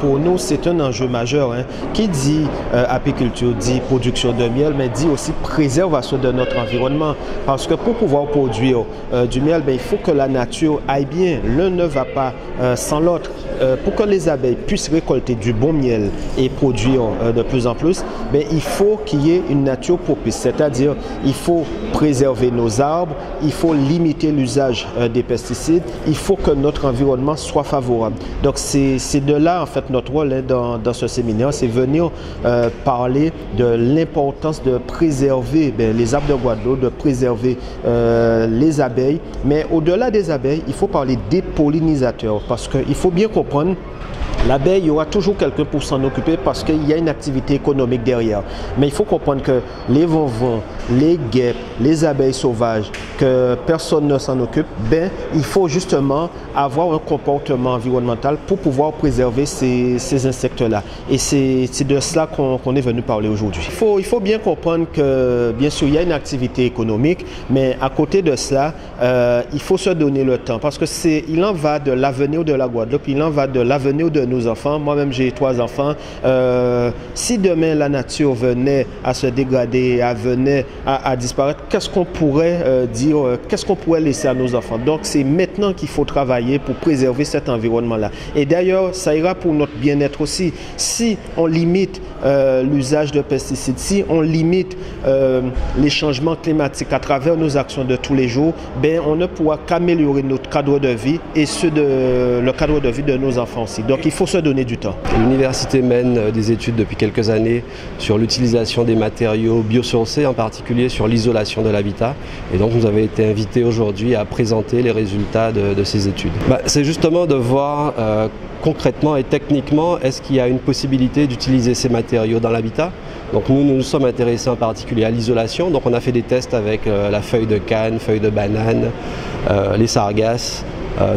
pour nous, c'est un enjeu majeur. Qui dit apiculture, dit production de miel, mais dit aussi préservation de notre environnement. Parce que pour pouvoir produire du miel, il faut que la nature aille bien. L'un ne va pas sans l'autre. Pour que les abeilles puissent récolter du bon miel et produire de plus en plus, il faut qu'il y ait une nature propice, c'est-à-dire il faut préserver nos arbres, il faut limiter l'usage des pesticides, il faut que notre environnement soit favorable. Donc c'est de là en fait notre rôle dans ce séminaire, c'est venir parler de l'importance de préserver les arbres de Guadeloupe, de préserver les abeilles, mais au-delà des abeilles, il faut parler des pollinisateurs parce qu'il faut bien comprendre. L'abeille, il y aura toujours quelqu'un pour s'en occuper parce qu'il y a une activité économique derrière. Mais il faut comprendre que les vont-vont, les guêpes, les abeilles sauvages, que personne ne s'en occupe, il faut justement avoir un comportement environnemental pour pouvoir préserver ces insectes-là. Et c'est de cela qu'on est venu parler aujourd'hui. Il faut bien comprendre que, bien sûr, il y a une activité économique, mais à côté de cela, il faut se donner le temps parce que il en va de l'avenir de la Guadeloupe, il en va de l'avenir de nos enfants. Moi-même, j'ai 3 enfants. Si demain la nature venait à se dégrader, venait à disparaître, qu'est-ce qu'on pourrait dire, qu'est-ce qu'on pourrait laisser à nos enfants? Donc, c'est maintenant qu'il faut travailler pour préserver cet environnement-là. Et d'ailleurs, ça ira pour notre bien-être aussi. Si on limite l'usage de pesticides, si on limite les changements climatiques à travers nos actions de tous les jours, on ne pourra qu'améliorer notre cadre de vie et le cadre de vie de nos enfants aussi. Donc, il faut se donner du temps. L'université mène des études depuis quelques années sur l'utilisation des matériaux biosourcés, en particulier sur l'isolation de l'habitat. Et donc nous avons été invités aujourd'hui à présenter les résultats de ces études. C'est justement de voir concrètement et techniquement, est-ce qu'il y a une possibilité d'utiliser ces matériaux dans l'habitat? Donc nous sommes intéressés en particulier à l'isolation. Donc on a fait des tests avec la feuille de canne, feuille de banane, les sargasses,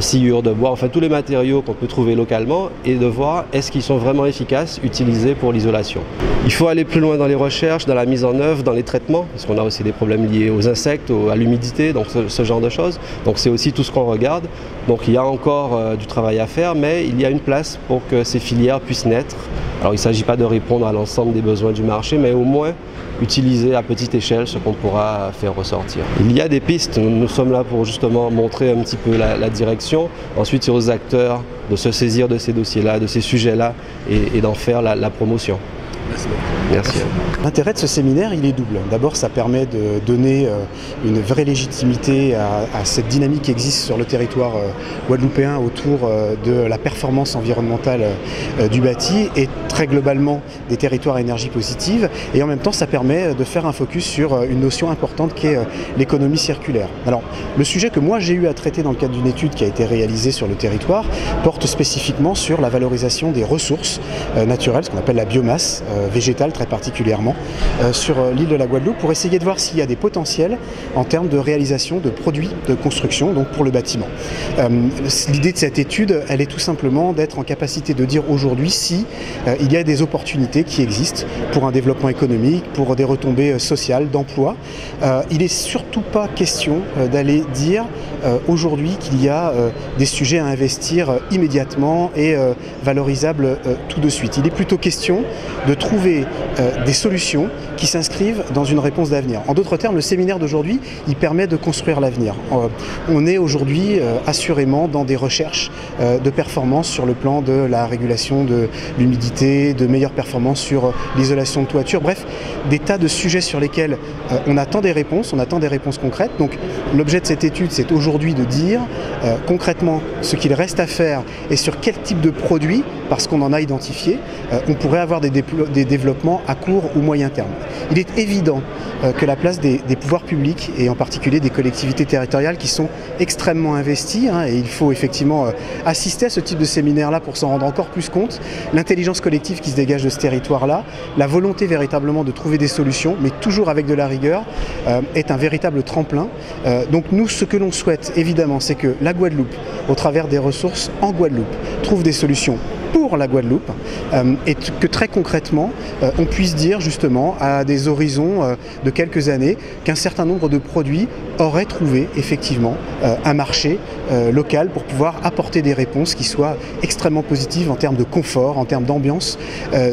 sciure de bois, enfin tous les matériaux qu'on peut trouver localement et de voir est-ce qu'ils sont vraiment efficaces utilisés pour l'isolation. Il faut aller plus loin dans les recherches, dans la mise en œuvre, dans les traitements, parce qu'on a aussi des problèmes liés aux insectes, à l'humidité, donc ce genre de choses. Donc c'est aussi tout ce qu'on regarde. Donc il y a encore du travail à faire, mais il y a une place pour que ces filières puissent naître. Alors il ne s'agit pas de répondre à l'ensemble des besoins du marché, mais au moins utiliser à petite échelle ce qu'on pourra faire ressortir. Il y a des pistes, nous sommes là pour justement montrer un petit peu la direction. Ensuite, c'est aux acteurs de se saisir de ces dossiers-là, de ces sujets-là et d'en faire la promotion. Merci beaucoup. Merci. L'intérêt de ce séminaire, il est double. D'abord, ça permet de donner une vraie légitimité à cette dynamique qui existe sur le territoire guadeloupéen autour de la performance environnementale du bâti et très globalement des territoires à énergie positive. Et en même temps, ça permet de faire un focus sur une notion importante qui est l'économie circulaire. Alors, le sujet que moi j'ai eu à traiter dans le cadre d'une étude qui a été réalisée sur le territoire porte spécifiquement sur la valorisation des ressources naturelles, ce qu'on appelle la biomasse végétale très particulièrement, sur l'île de la Guadeloupe pour essayer de voir s'il y a des potentiels en termes de réalisation de produits de construction, donc pour le bâtiment. L'idée de cette étude, elle est tout simplement d'être en capacité de dire aujourd'hui si il y a des opportunités qui existent pour un développement économique, pour des retombées sociales, d'emploi. Il n'est surtout pas question d'aller dire aujourd'hui qu'il y a des sujets à investir immédiatement et valorisables tout de suite. Il est plutôt question de trouver des solutions qui s'inscrivent dans une réponse d'avenir. En d'autres termes, le séminaire d'aujourd'hui, il permet de construire l'avenir. On est aujourd'hui assurément dans des recherches de performance sur le plan de la régulation de l'humidité, de meilleures performances sur l'isolation de toiture, bref, des tas de sujets sur lesquels on attend des réponses concrètes. Donc l'objet de cette étude, c'est aujourd'hui de dire concrètement ce qu'il reste à faire et sur quel type de produit, parce qu'on en a identifié, on pourrait avoir des développements à court ou moyen terme. Il est évident que la place des pouvoirs publics et en particulier des collectivités territoriales qui sont extrêmement investies, et il faut effectivement assister à ce type de séminaire-là pour s'en rendre encore plus compte, l'intelligence collective qui se dégage de ce territoire-là, la volonté véritablement de trouver des solutions, mais toujours avec de la rigueur, est un véritable tremplin. Donc nous, ce que l'on souhaite évidemment, c'est que la Guadeloupe, au travers des ressources en Guadeloupe, trouve des solutions pour la Guadeloupe et que très concrètement on puisse dire justement à des horizons de quelques années qu'un certain nombre de produits aurait trouvé effectivement un marché local pour pouvoir apporter des réponses qui soient extrêmement positives en termes de confort, en termes d'ambiance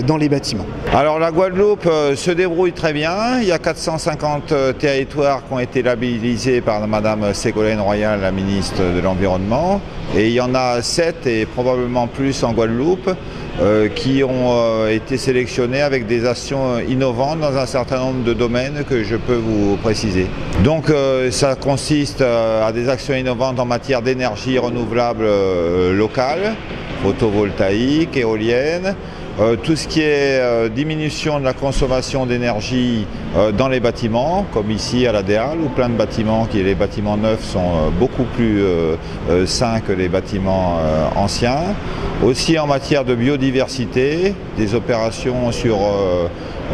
dans les bâtiments. Alors la Guadeloupe se débrouille très bien. Il y a 450 territoires qui ont été labellisés par Madame Ségolène Royal, la ministre de l'Environnement. Et il y en a 7 et probablement plus en Guadeloupe qui ont été sélectionnés avec des actions innovantes dans un certain nombre de domaines que je peux vous préciser. Donc ça consiste à des actions innovantes en matière d'énergie renouvelable locale, photovoltaïque, éolienne, tout ce qui est diminution de la consommation d'énergie dans les bâtiments, comme ici à la Déal, où plein de bâtiments, les bâtiments neufs sont beaucoup plus sains que les bâtiments anciens. Aussi en matière de biodiversité, des opérations sur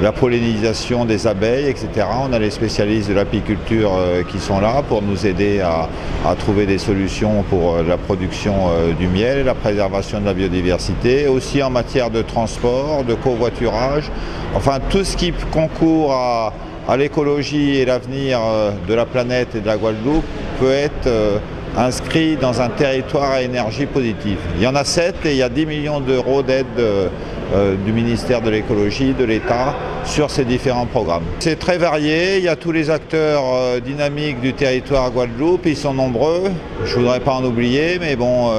la pollinisation des abeilles, etc. On a les spécialistes de l'apiculture qui sont là pour nous aider à trouver des solutions pour la production du miel et la préservation de la biodiversité. Aussi en matière de transport, de covoiturage, enfin tout ce qui concourt à l'écologie et l'avenir de la planète et de la Guadeloupe peut être inscrit dans un territoire à énergie positive. Il y en a 7 et il y a 10 millions d'euros d'aide du ministère de l'écologie, de l'État, sur ces différents programmes. C'est très varié, il y a tous les acteurs dynamiques du territoire Guadeloupe, ils sont nombreux, je ne voudrais pas en oublier, mais bon,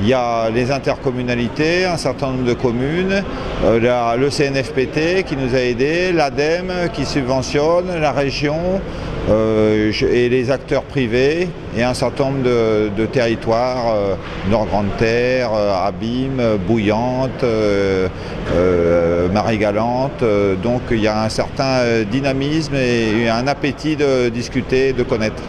il y a les intercommunalités, un certain nombre de communes, le CNFPT qui nous a aidés, l'ADEME qui subventionne, la région, et les acteurs privés et un certain nombre de territoires, Nord-Grande-Terre, Abîme, Bouillante, Marie-Galante. Donc il y a un certain dynamisme et un appétit de discuter, de connaître.